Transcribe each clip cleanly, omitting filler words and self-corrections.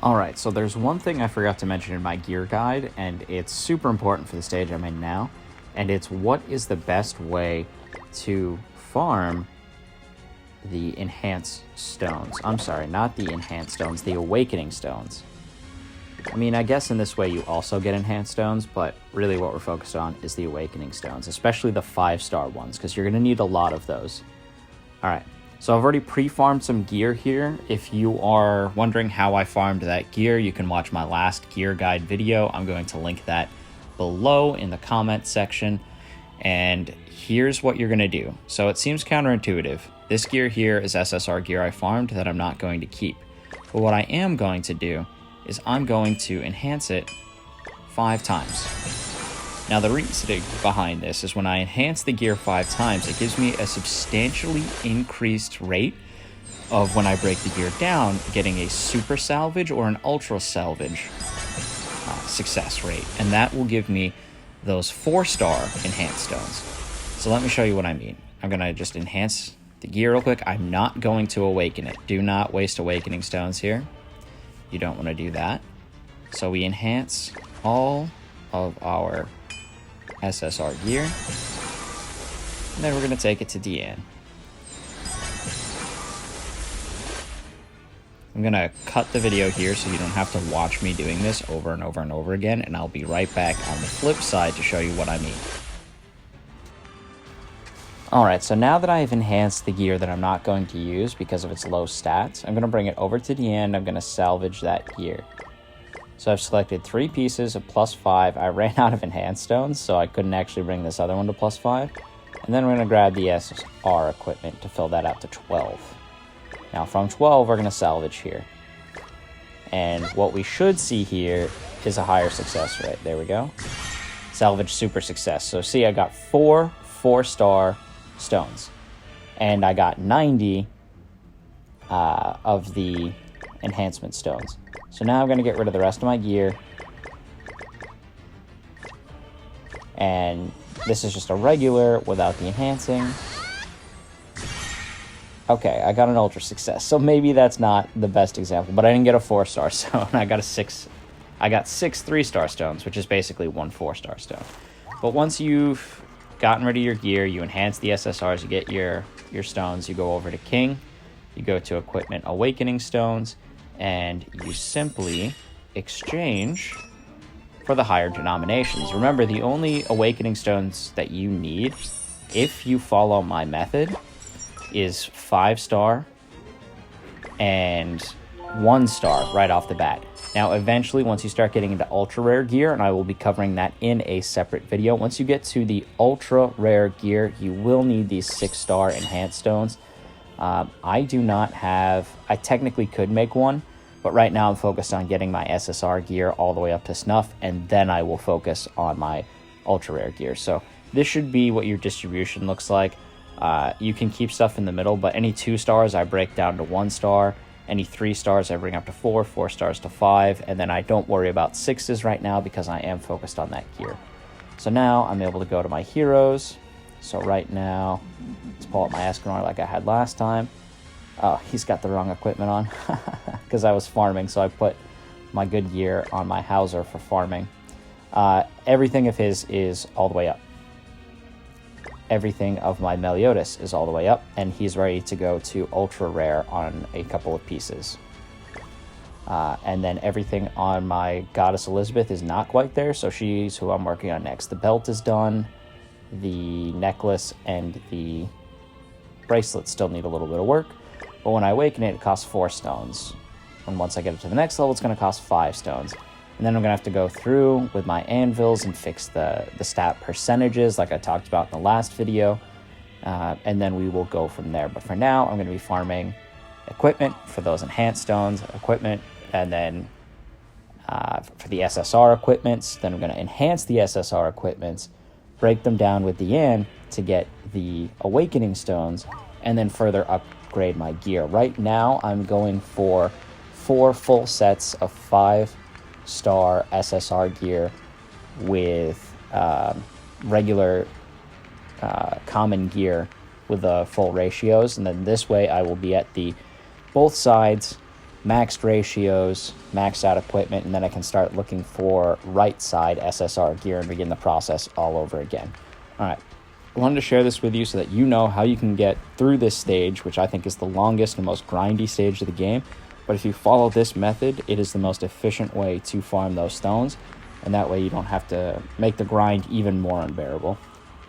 Alright, so there's one thing I forgot to mention in my gear guide, and it's super important for the stage I'm in now, and it's what is the best way to farm the enhanced stones. I'm sorry, not the enhanced stones, the awakening stones. I mean, I guess in this way you also get enhanced stones, but really what we're focused on is the awakening stones, especially the 5-star ones, because you're going to need a lot of those. Alright. So I've already pre-farmed some gear here. If you are wondering how I farmed that gear, you can watch my last gear guide video. I'm going to link that below in the comment section. And here's what you're going to do. So it seems counterintuitive. This gear here is SSR gear I farmed that I'm not going to keep. But what I am going to do is I'm going to enhance it 5 times. Now, the reasoning behind this is when I enhance the gear 5 times, it gives me a substantially increased rate of when I break the gear down, getting a super salvage or an ultra salvage success rate. And that will give me those 4-star enhanced stones. So let me show you what I mean. I'm going to just enhance the gear real quick. I'm not going to awaken it. Do not waste awakening stones here. You don't want to do that. So we enhance all of our SSR gear, and then we're going to take it to Deanne. I'm going to cut the video here so you don't have to watch me doing this over and over and over again, and I'll be right back on the flip side to show you what I mean. Alright, so now that I've enhanced the gear that I'm not going to use because of its low stats, I'm going to bring it over to the end. I'm going to salvage that gear. So I've selected 3 pieces of +5. I ran out of enhanced stones, so I couldn't actually bring this other one to +5. And then we're going to grab the SR equipment to fill that out to 12. Now from 12, we're going to salvage here. And what we should see here is a higher success rate. There we go. Salvage super success. So see, I got 4 4-star stones. And I got 90 of the enhancement stones. So now I'm going to get rid of the rest of my gear. And this is just a regular without the enhancing. Okay, I got an ultra success. So maybe that's not the best example, but I didn't get a 4-star stone. I got 6 3-star stones, which is basically 1 4-star stone. But once you've gotten rid of your gear, you enhance the SSRs, you get your stones, you go over to King, you go to Equipment Awakening Stones, and you simply exchange for the higher denominations. Remember, the only awakening stones that you need, if you follow my method, is 5-star and 1-star right off the bat. Now, eventually, once you start getting into ultra rare gear, and I will be covering that in a separate video, once you get to the ultra rare gear, you will need these 6-star enhanced stones. I do not have, I technically could make one, but right now I'm focused on getting my SSR gear all the way up to snuff, and then I will focus on my ultra rare gear. So this should be what your distribution looks like. You can keep stuff in the middle, but any 2-stars I break down to 1-star, any 3-stars I bring up to 4, 4 stars to 5, and then I don't worry about 6s right now because I am focused on that gear. So now I'm able to go to my heroes. So right now, let's pull up my Escanor like I had last time. Oh, he's got the wrong equipment on because I was farming, so I put my good gear on my Hauser for farming. Everything of his is all the way up. Everything of my Meliodas is all the way up, and he's ready to go to ultra rare on a couple of pieces. And then everything on my Goddess Elizabeth is not quite there, so she's who I'm working on next. The belt is done. The necklace and the bracelet still need a little bit of work, but when I awaken it, it costs 4 stones. And once I get it to the next level, it's going to cost 5 stones. And then I'm going to have to go through with my anvils and fix the stat percentages like I talked about in the last video. And then we will go from there. But for now, I'm going to be farming equipment for those enhanced stones, equipment, and then for the SSR equipments. Then I'm going to enhance the SSR equipments, break them down with the N to get the awakening stones, and then further upgrade my gear. Right now, I'm going for 4 full sets of 5-star SSR gear with regular common gear with the full ratios, and then this way I will be at the both sides maxed ratios, maxed out equipment, and then I can start looking for right side SSR gear and begin the process all over again. All right. I wanted to share this with you so that you know how you can get through this stage, which I think is the longest and most grindy stage of the game. But if you follow this method, it is the most efficient way to farm those stones, and that way you don't have to make the grind even more unbearable.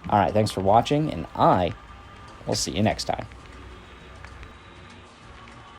All right, thanks for watching, and I will see you next time.